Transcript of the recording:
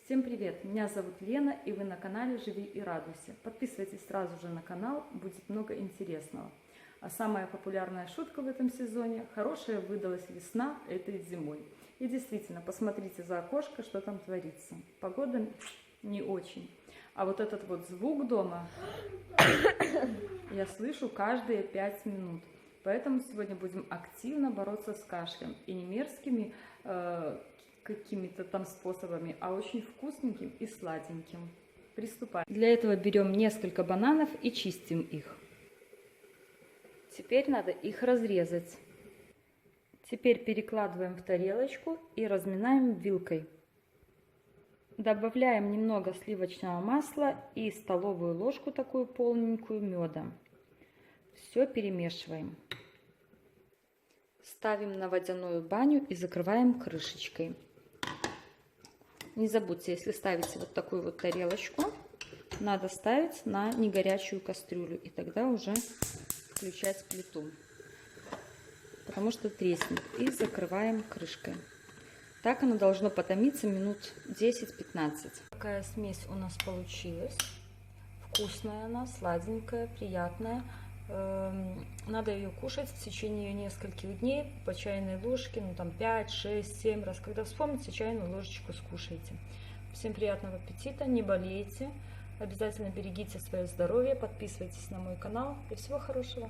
Всем привет! Меня зовут Лена, и вы на канале «Живи и радуйся». Подписывайтесь сразу же на канал, будет много интересного. А самая популярная шутка в этом сезоне – хорошая выдалась весна этой зимой. И действительно, посмотрите за окошко, что там творится. Погода не очень. А вот этот вот звук дома я слышу каждые 5 минут. Поэтому сегодня будем активно бороться с кашлем. И не мерзкими какими-то там способами, а очень вкусненьким и сладеньким. Приступаем. Для этого берем несколько бананов и чистим их. Теперь надо их разрезать. Теперь перекладываем в тарелочку и разминаем вилкой. Добавляем немного сливочного масла и столовую ложку такую полненькую меда. Все перемешиваем. Ставим на водяную баню и закрываем крышечкой. Не забудьте, если ставите вот такую вот тарелочку, надо ставить на негорячую кастрюлю, и тогда уже включать плиту, потому что треснет. И закрываем крышкой. Так оно должно потомиться минут 10-15. Такая смесь у нас получилась. Вкусная она, сладенькая, приятная. Надо ее кушать в течение нескольких дней по чайной ложке, ну там 5, 6, 7 раз. Когда вспомните, чайную ложечку скушайте. Всем приятного аппетита, не болейте, обязательно берегите свое здоровье, подписывайтесь на мой канал и всего хорошего.